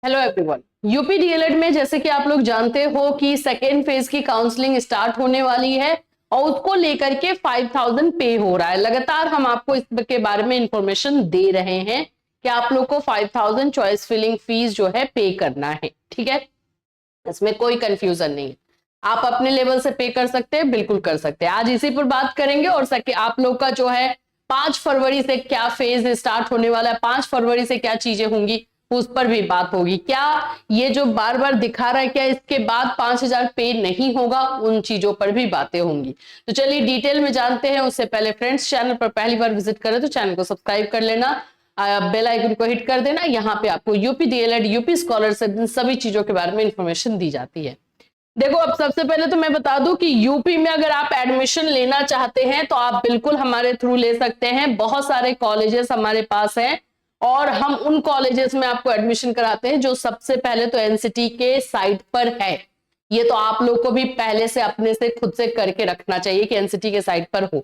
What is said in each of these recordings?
Hello everyone. UP DElEd में जैसे कि आप लोग जानते हो कि सेकेंड फेज की काउंसलिंग स्टार्ट होने वाली है और उसको लेकर के 5000 पे हो रहा है। लगातार हम आपको इसके बारे में इंफॉर्मेशन दे रहे हैं कि आप लोग को 5000 चॉइस फिलिंग फीस जो है पे करना है। ठीक है, इसमें कोई कंफ्यूजन नहीं है। आप अपने लेवल से पे कर सकते हैं, बिल्कुल कर सकते हैं। आज इसी पर बात करेंगे और आप लोग का जो है 5 फरवरी से क्या फेज स्टार्ट होने वाला है, 5 फरवरी से क्या चीजें होंगी उस पर भी बात होगी। क्या ये जो बार बार दिखा रहा है क्या इसके बाद 5000 पे नहीं होगा, उन चीजों पर भी बातें होंगी। तो चलिए डिटेल में जानते हैं। उससे पहले फ्रेंड्स, चैनल पर पहली बार विजिट करें तो चैनल को सब्सक्राइब कर लेना, बेल आइकन को हिट कर देना। यहाँ पे आपको यूपी डीएलएड, यूपी स्कॉलर से सभी चीजों के बारे में इंफॉर्मेशन दी जाती है। देखो, अब सबसे पहले तो मैं बता दूं कि यूपी में अगर आप एडमिशन लेना चाहते हैं तो आप बिल्कुल हमारे थ्रू ले सकते हैं। बहुत सारे कॉलेजेस हमारे पास हैं और हम उन कॉलेजेस में आपको एडमिशन कराते हैं जो सबसे पहले तो एनसीटी के साइट पर है। ये तो आप लोग को भी पहले से अपने से खुद से करके रखना चाहिए कि एनसीटी के साइट पर हो।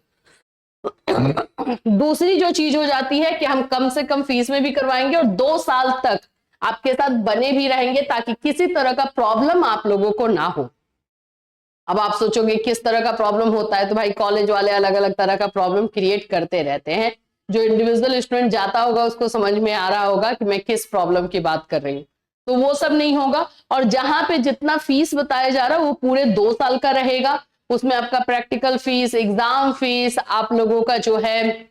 दूसरी जो चीज हो जाती है कि हम कम से कम फीस में भी करवाएंगे और 2 साल तक आपके साथ बने भी रहेंगे ताकि किसी तरह का प्रॉब्लम आप लोगों को ना हो। अब आप सोचोगे किस तरह का प्रॉब्लम होता है, तो भाई कॉलेज वाले अलग अलग तरह का प्रॉब्लम क्रिएट करते रहते हैं। जो इंडिविजुअल स्टूडेंट जाता होगा उसको समझ में आ रहा होगा कि मैं किस प्रॉब्लम की बात कर रही हूँ। तो वो सब नहीं होगा। और जहां पे जितना फीस बताया जा रहा है वो पूरे 2 साल का रहेगा। उसमें आपका प्रैक्टिकल फीस, एग्जाम फीस, आप लोगों का जो है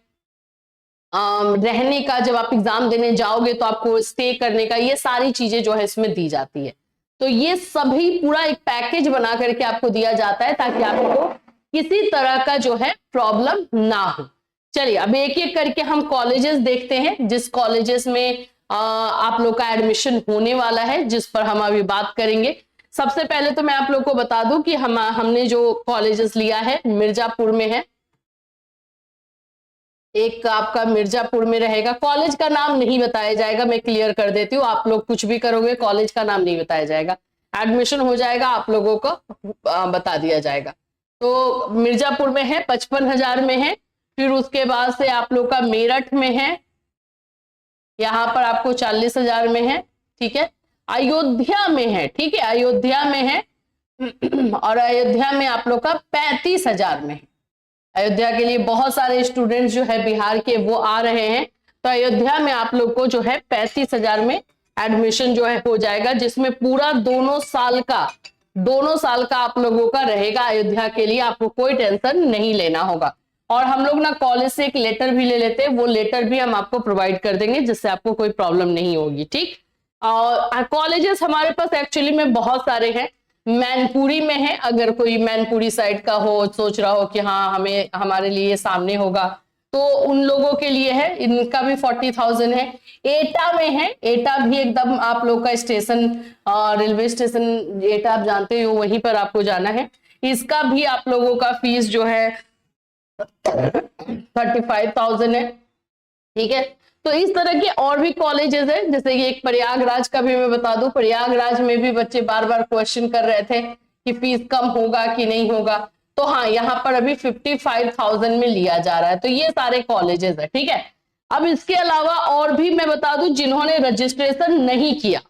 रहने का, जब आप एग्जाम देने जाओगे तो आपको स्टे करने का, ये सारी चीजें जो है इसमें दी जाती है। तो ये सभी पूरा एक पैकेज बना करके आपको दिया जाता है ताकि आपको किसी तरह का जो है प्रॉब्लम ना हो। चलिए अब एक एक करके हम कॉलेजेस देखते हैं जिस कॉलेजेस में आप लोग का एडमिशन होने वाला है, जिस पर हम अभी बात करेंगे। सबसे पहले तो मैं आप लोग को बता दूं कि हमने जो कॉलेजेस लिया है मिर्जापुर में है। एक आपका मिर्जापुर में रहेगा। कॉलेज का नाम नहीं बताया जाएगा, मैं क्लियर कर देती हूँ। आप लोग कुछ भी करोगे कॉलेज का नाम नहीं बताया जाएगा। एडमिशन हो जाएगा, आप लोगों को बता दिया जाएगा। तो मिर्जापुर में है, 55,000 में है। फिर उसके बाद से आप लोग का मेरठ में है, यहां पर आपको 40,000 में है। ठीक है, अयोध्या में है, ठीक है, अयोध्या में है और अयोध्या में आप लोग का 35,000 में है। अयोध्या के लिए बहुत सारे स्टूडेंट्स जो है बिहार के वो आ रहे हैं। तो अयोध्या में आप लोग को जो है 35,000 में एडमिशन जो है हो जाएगा, जिसमें पूरा दोनों साल का आप लोगों का रहेगा। अयोध्या के लिए आपको कोई टेंशन नहीं लेना होगा। और हम लोग ना कॉलेज से एक लेटर भी ले लेते हैं, वो लेटर भी हम आपको प्रोवाइड कर देंगे जिससे आपको कोई प्रॉब्लम नहीं होगी। ठीक, और कॉलेजेस हमारे पास एक्चुअली में बहुत सारे हैं। मैनपुरी में है, अगर कोई मैनपुरी साइड का हो, सोच रहा हो कि हाँ हमें हमारे लिए सामने होगा, तो उन लोगों के लिए है, इनका भी 40,000 है। एटा में है, एटा भी एकदम आप लोग का स्टेशन, रेलवे स्टेशन एटा आप जानते हो, वहीं पर आपको जाना है। इसका भी आप लोगों का फीस जो है 35,000 है। ठीक है, तो इस तरह के और भी कॉलेजेस हैं, जैसे कि एक प्रयागराज का भी मैं बता दूं। प्रयागराज में भी बच्चे बार बार क्वेश्चन कर रहे थे कि फीस कम होगा कि नहीं होगा। तो हाँ, यहाँ पर अभी 55,000 में लिया जा रहा है। तो ये सारे कॉलेजेस है। ठीक है, अब इसके अलावा और भी मैं बता दूं जिन्होंने रजिस्ट्रेशन नहीं किया,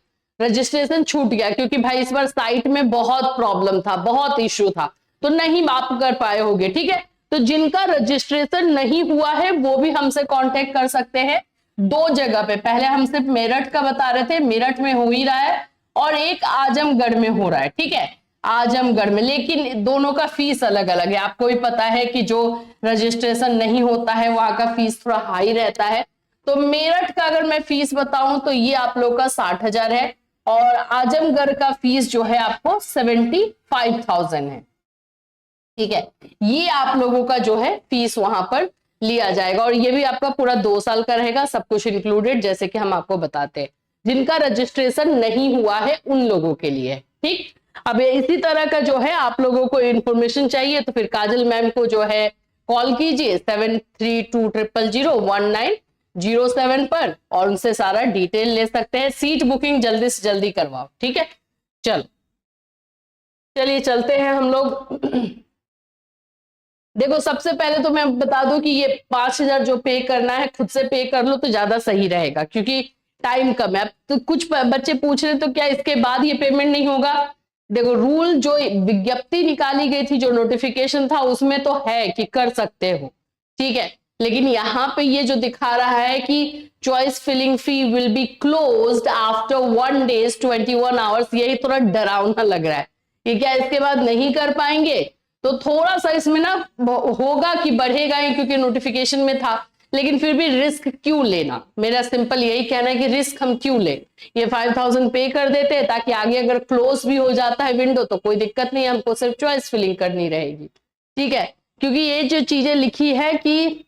रजिस्ट्रेशन छूट गया क्योंकि भाई इस बार साइट में बहुत प्रॉब्लम था, बहुत इश्यू था, तो नहीं आप कर पाए होंगे। ठीक है, तो जिनका रजिस्ट्रेशन नहीं हुआ है वो भी हमसे कांटेक्ट कर सकते हैं। 2 जगह पे, पहले हम सिर्फ मेरठ का बता रहे थे, मेरठ में हो ही रहा है, और एक आजमगढ़ में हो रहा है। ठीक है, आजमगढ़ में, लेकिन दोनों का फीस अलग अलग है। आपको भी पता है कि जो रजिस्ट्रेशन नहीं होता है वहां का फीस थोड़ा हाई रहता है। तो मेरठ का अगर मैं फीस बताऊं तो ये आप लोग का 60,000 है और आजमगढ़ का फीस जो है आपको 75,000 है। ठीक है, ये आप लोगों का जो है फीस वहां पर लिया जाएगा और ये भी आपका पूरा 2 साल का रहेगा, सब कुछ इंक्लूडेड, जैसे कि हम आपको बताते हैं। जिनका रजिस्ट्रेशन नहीं हुआ है उन लोगों के लिए। ठीक, अब इसी तरह का जो है आप लोगों को इंफॉर्मेशन चाहिए तो फिर काजल मैम को जो है कॉल कीजिए 7320001907 पर और उनसे सारा डिटेल ले सकते हैं। सीट बुकिंग जल्दी से जल्दी करवाओ। ठीक है, चलिए चलते हैं हम लोग। देखो, सबसे पहले तो मैं बता दूं कि ये 5,000 जो पे करना है खुद से पे कर लो तो ज्यादा सही रहेगा, क्योंकि टाइम कम है। अब तो कुछ बच्चे पूछ रहे तो क्या इसके बाद ये पेमेंट नहीं होगा? देखो रूल जो विज्ञप्ति निकाली गई थी, जो नोटिफिकेशन था, उसमें तो है कि कर सकते हो, ठीक है। लेकिन यहाँ पे ये जो दिखा रहा है कि choice filling fee will be closed after 1 days 21 hours, यही थोड़ा डरावना लग रहा है कि क्या इसके बाद नहीं कर पाएंगे। तो थोड़ा सा इसमें ना होगा कि बढ़ेगा ही, क्योंकि नोटिफिकेशन में था, लेकिन फिर भी रिस्क क्यों लेना? मेरा सिंपल यही कहना है कि रिस्क हम क्यों ले, ये 5000 पे कर देते हैं ताकि आगे अगर क्लोज भी हो जाता है विंडो तो कोई दिक्कत नहीं है, हमको सिर्फ चॉइस फिलिंग करनी रहेगी, ठीक है। क्योंकि ये जो चीजें लिखी है कि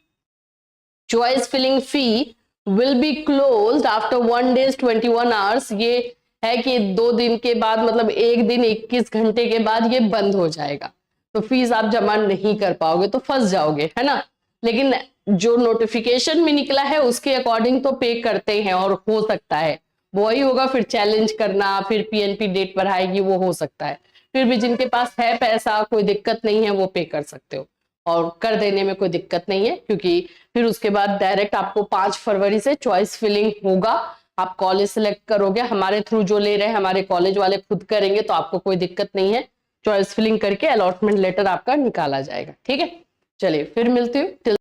choice filling fee will be closed after 1 days 21 hours, ये है कि 2 दिन के बाद, मतलब 1 दिन 21 घंटे के बाद ये बंद हो जाएगा, तो फीस आप जमा नहीं कर पाओगे, तो फंस जाओगे, है ना। लेकिन जो नोटिफिकेशन में निकला है उसके अकॉर्डिंग तो पे करते हैं, और हो सकता है वही होगा, फिर चैलेंज करना, फिर पीएनपी डेट बढ़ाएगी, वो हो सकता है। फिर भी जिनके पास है पैसा, कोई दिक्कत नहीं है, वो पे कर सकते हो और कर देने में कोई दिक्कत नहीं है, क्योंकि फिर उसके बाद डायरेक्ट आपको 5 फरवरी से चॉइस फिलिंग होगा। आप कॉलेज सिलेक्ट करोगे, हमारे थ्रू जो ले रहे हैं हमारे कॉलेज वाले खुद करेंगे, तो आपको कोई दिक्कत नहीं है, चॉइस फिलिंग करके अलॉटमेंट लेटर आपका निकाला जाएगा, ठीक है। चलिए फिर मिलती हूँ।